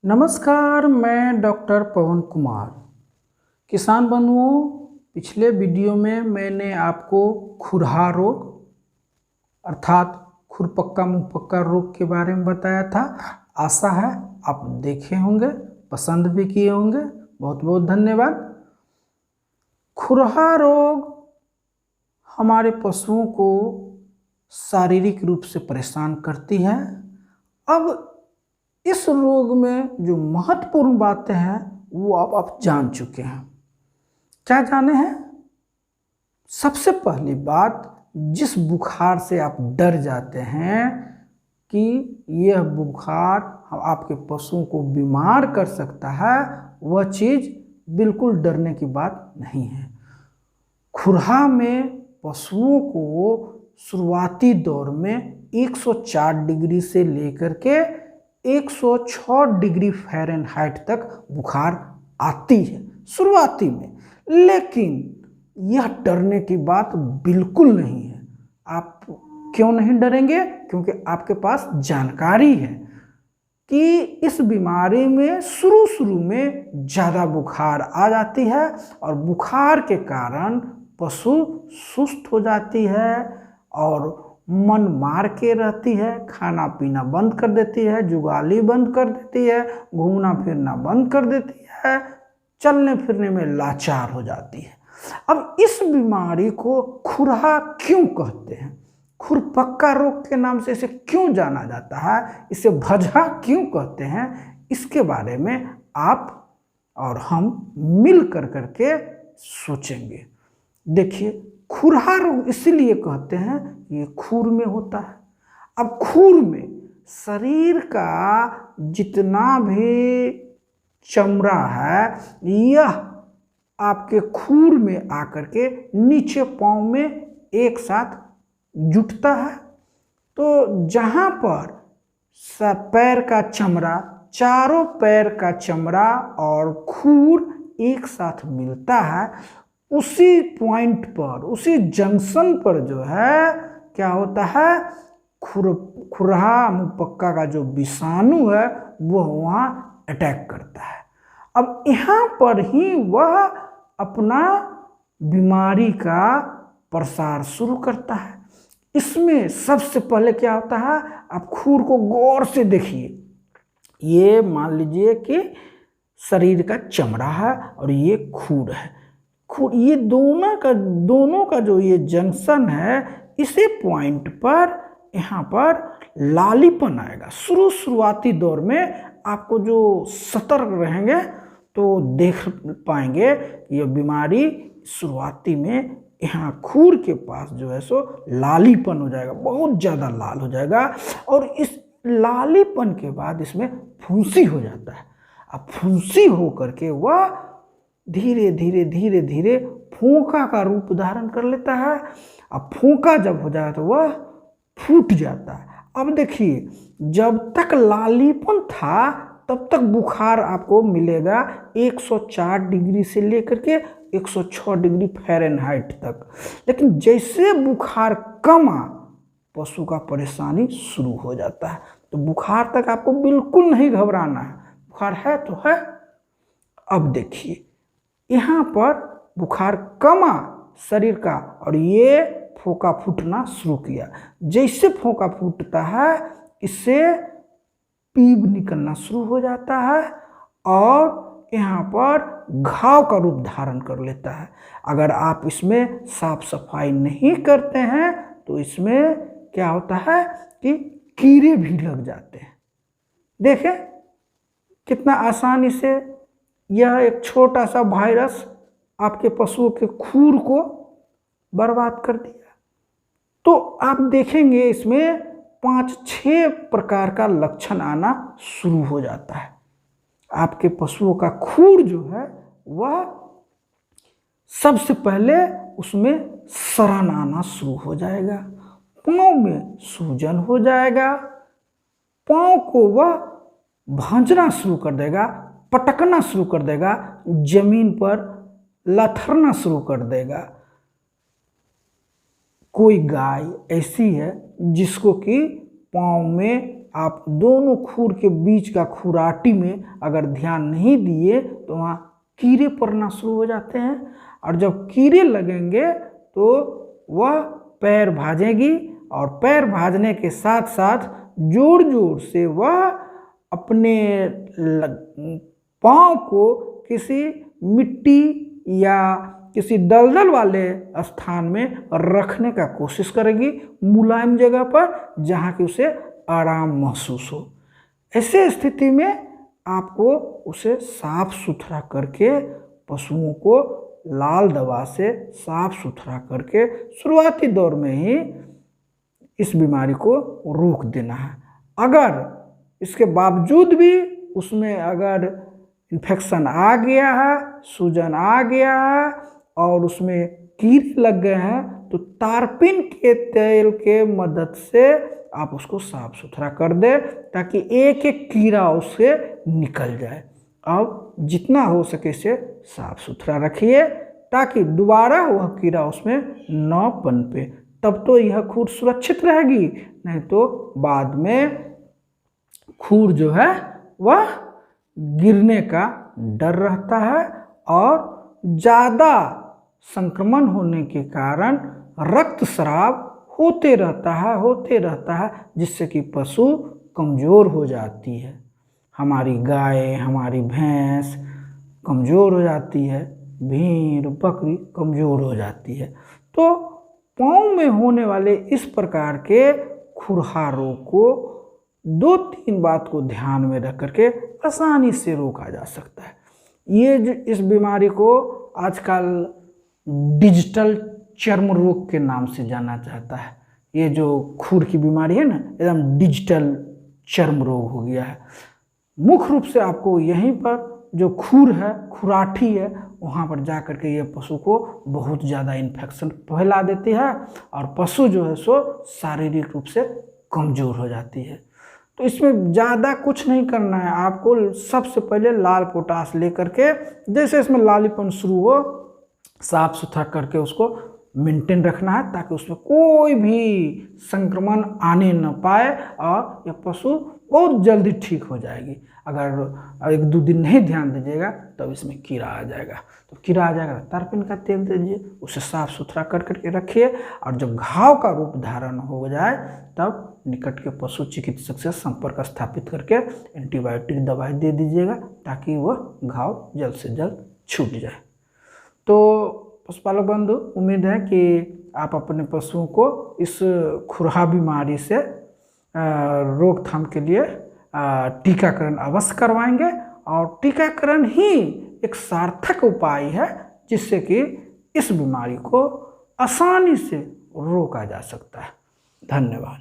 नमस्कार, मैं डॉक्टर पवन कुमार। किसान बंधुओं, पिछले वीडियो में मैंने आपको खुरहा रोग अर्थात खुरपक्का मुंहपक्का रोग के बारे में बताया था। आशा है आप देखे होंगे, पसंद भी किए होंगे। बहुत बहुत धन्यवाद। खुरहा रोग हमारे पशुओं को शारीरिक रूप से परेशान करती है। अब इस रोग में जो महत्वपूर्ण बातें हैं वो अब आप जान चुके हैं। क्या जाने हैं? सबसे पहली बात, जिस बुखार से आप डर जाते हैं कि यह बुखार आपके पशुओं को बीमार कर सकता है, वह चीज़ बिल्कुल डरने की बात नहीं है। खुरहा में पशुओं को शुरुआती दौर में 104 डिग्री से लेकर के 106 डिग्री फ़ारेनहाइट तक बुखार आती है शुरुआती में, लेकिन यह डरने की बात बिल्कुल नहीं है। आप क्यों नहीं डरेंगे? क्योंकि आपके पास जानकारी है कि इस बीमारी में शुरू में ज़्यादा बुखार आ जाती है और बुखार के कारण पशु सुस्त हो जाती है और मन मार के रहती है, खाना पीना बंद कर देती है, जुगाली बंद कर देती है, घूमना फिरना बंद कर देती है, चलने फिरने में लाचार हो जाती है। अब इस बीमारी को खुरहा क्यों कहते हैं? खुरपक्का रोग के नाम से इसे क्यों जाना जाता है? इसे भजहा क्यों कहते हैं? इसके बारे में आप और हम मिल कर करके सोचेंगे। देखिए, खुरहा रोग इसलिए कहते हैं, ये खुर में होता है। अब खुर में शरीर का जितना भी चमड़ा है, यह आपके खुर में आकर के नीचे पाँव में एक साथ जुटता है। तो जहाँ पर पैर का चमड़ा, चारों पैर का चमड़ा और खुर एक साथ मिलता है, उसी पॉइंट पर, उसी जंक्शन पर जो है क्या होता है, खुरहा मुंहपक्का का जो विषाणु है वह वहाँ अटैक करता है। अब यहाँ पर ही वह अपना बीमारी का प्रसार शुरू करता है। इसमें सबसे पहले क्या होता है, आप खुर को गौर से देखिए। ये मान लीजिए कि शरीर का चमड़ा है और ये खुर है। खुर, ये दोनों का जो ये जंक्शन है, इसी पॉइंट पर यहाँ पर लालीपन आएगा। शुरुआती दौर में आपको जो सतर्क रहेंगे तो देख पाएंगे ये बीमारी शुरुआती में यहाँ खुर के पास जो है सो लालीपन हो जाएगा, बहुत ज़्यादा लाल हो जाएगा और इस लालीपन के बाद इसमें फुंसी हो जाता है। अब फुंसी हो करके वह धीरे धीरे फोका का रूप धारण कर लेता है। अब फोका जब हो जाए तो वह फूट जाता है। अब देखिए, जब तक लालीपन था तब तक बुखार आपको मिलेगा 104 डिग्री से लेकर के 106 डिग्री फ़ारेनहाइट तक, लेकिन जैसे बुखार कमा पशु का परेशानी शुरू हो जाता है। तो बुखार तक आपको बिल्कुल नहीं घबराना है, बुखार है तो है। अब देखिए, यहाँ पर बुखार कमा शरीर का और ये फोका फूटना शुरू किया। जैसे फोका फूटता है, इससे पीप निकलना शुरू हो जाता है और यहाँ पर घाव का रूप धारण कर लेता है। अगर आप इसमें साफ सफाई नहीं करते हैं तो इसमें क्या होता है कि कीड़े भी लग जाते हैं। देखें कितना आसानी से यह एक छोटा सा वायरस आपके पशुओं के खुर को बर्बाद कर दिया। तो आप देखेंगे इसमें 5-6 प्रकार का लक्षण आना शुरू हो जाता है। आपके पशुओं का खुर जो है वह सबसे पहले उसमें सड़न आना शुरू हो जाएगा, पाँव में सूजन हो जाएगा, पाँव को वह भांजना शुरू कर देगा, पटकना शुरू कर देगा, जमीन पर लथरना शुरू कर देगा। कोई गाय ऐसी है जिसको कि पाँव में आप दोनों खुर के बीच का खुराटी में अगर ध्यान नहीं दिए तो वहाँ कीड़े पड़ना शुरू हो जाते हैं, और जब कीड़े लगेंगे तो वह पैर भाजेगी, और पैर भाजने के साथ साथ जोर जोर से वह अपने पाँव को किसी मिट्टी या किसी दलदल वाले स्थान में रखने का कोशिश करेगी, मुलायम जगह पर जहाँ कि उसे आराम महसूस हो। ऐसे स्थिति में आपको उसे साफ सुथरा करके पशुओं को लाल दवा से साफ सुथरा करके शुरुआती दौर में ही इस बीमारी को रोक देना है। अगर इसके बावजूद भी उसमें अगर इन्फेक्शन आ गया है, सूजन आ गया है और उसमें कीड़े लग गए हैं, तो तारपीन के तेल के मदद से आप उसको साफ सुथरा कर दें ताकि एक एक कीड़ा उससे निकल जाए। अब जितना हो सके इसे साफ सुथरा रखिए ताकि दोबारा वह कीड़ा उसमें न पनपे, तब तो यह खुर सुरक्षित रहेगी। नहीं तो बाद में खुर जो है वह गिरने का डर रहता है और ज़्यादा संक्रमण होने के कारण रक्तस्राव होते रहता है जिससे कि पशु कमज़ोर हो जाती है। हमारी गाय, हमारी भैंस कमज़ोर हो जाती है, भेड़ बकरी कमज़ोर हो जाती है। तो पाँव में होने वाले इस प्रकार के खुरहा रोग को 2-3 बात को ध्यान में रख करके आसानी से रोका जा सकता है। ये जो इस बीमारी को आजकल डिजिटल चर्म रोग के नाम से जाना जाता है। ये जो खुर की बीमारी है ना, एकदम डिजिटल चर्म रोग हो गया है। मुख्य रूप से आपको यहीं पर जो खुर है, खुराठी है, वहाँ पर जा कर के ये पशु को बहुत ज़्यादा इन्फेक्शन फैला देती है और पशु जो है सो शारीरिक रूप से कमज़ोर हो जाती है। तो इसमें ज़्यादा कुछ नहीं करना है, आपको सबसे पहले लाल पोटाश लेकर के जैसे इसमें लालीपन शुरू हो साफ सुथरा करके उसको मेंटेन रखना है ताकि उसमें कोई भी संक्रमण आने न पाए और यह पशु बहुत जल्दी ठीक हो जाएगी। अगर 1-2 दिन नहीं ध्यान दीजिएगा तब इसमें कीड़ा आ जाएगा, तो कीड़ा आ जाएगा तो तारपीन का तेल दीजिए, उसे साफ सुथरा कर करके रखिए और जब घाव का रूप धारण हो जाए तब निकट के पशु चिकित्सक से संपर्क स्थापित करके एंटीबायोटिक दवाई दे दीजिएगा ताकि वह घाव जल्द से जल्द छूट जाए। तो पशुपालक बंधु, उम्मीद है कि आप अपने पशुओं को इस खुरहा बीमारी से रोकथाम के लिए टीकाकरण अवश्य करवाएंगे और टीकाकरण ही एक सार्थक उपाय है जिससे कि इस बीमारी को आसानी से रोका जा सकता है। धन्यवाद।